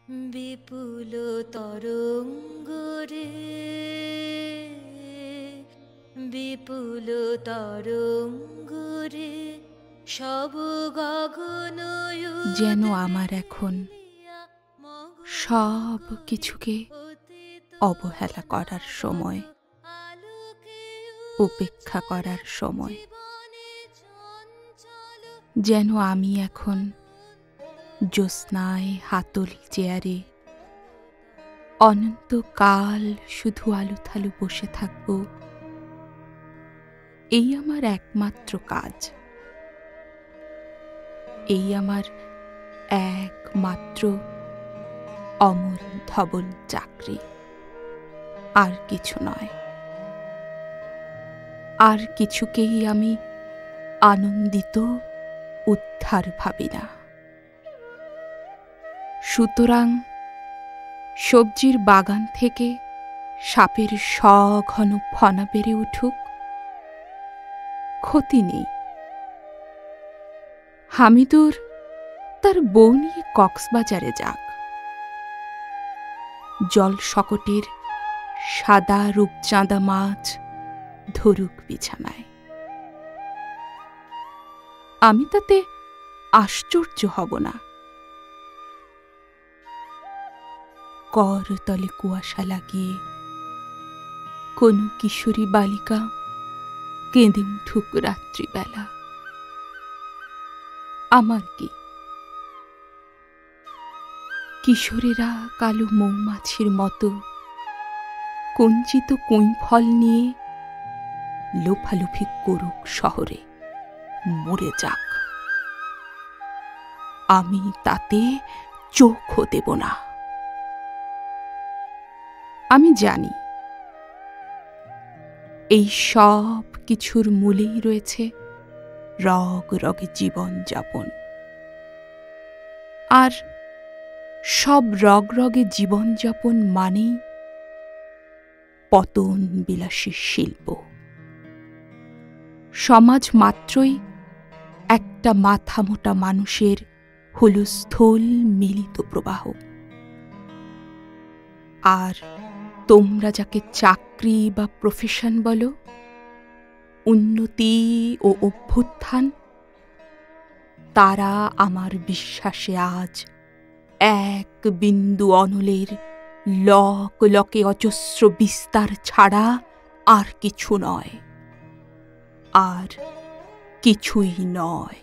বিপুল তরঙ্গ রে, বিপুল তরঙ্গ রে, সব গগন যেন আমার এখন সব কিছুকে অবহেলা করার সময়, উপেক্ষা করার সময়। যেন আমি এখন জ্যোৎস্নায় হাতল চেয়ারে অনন্তকাল শুধু আলুথালু বসে থাকব, এই আমার একমাত্র কাজ, এই আমার একমাত্র অমল ধবল চাকরি, আর কিছু নয়। আর কিছুকেই আমি আনন্দিত উদ্ধার ভাবি না। সুতরাং সবজির বাগান থেকে সাপের সঘন ফনা বেড়ে উঠুক, ক্ষতি নেই। হামিদুর তার বউ নিয়ে কক্সবাজারে যাক, জল শকটের সাদা রূপচাঁদা মাছ ধরুক বিছানায়। আমি তাতে আশ্চর্য হব না। করতলে কুয়াশা লাগিয়ে কোন কিশোরী বালিকা কেঁদে উঠুক রাত্রিবেলা, আমার কি? কিশোরেরা কালো মৌমাছির মতো কঞ্চিত কৈফল নিয়ে লোফালুফি করুক শহরে, মরে যাক, আমি তাতে চোখও দেব না। আমি জানি এই সব কিছুর মূলেই রয়েছে রগ রগে জীবনযাপন, আর সব রগ রগে জীবনযাপন মানেই পতন বিলাসী শিল্প। সমাজ মাত্রই একটা মাথা মোটা মানুষের হুলস্থুল মিলিত প্রবাহ। আর তোমরা যাকে চাকরি বা প্রফেশন বলো, উন্নতি ও অভ্যুত্থান, তারা আমার বিশ্বাসে আজ এক বিন্দু অনলের লক লকে অজস্র বিস্তার ছাড়া আর কিছু নয়, আর কিছুই নয়।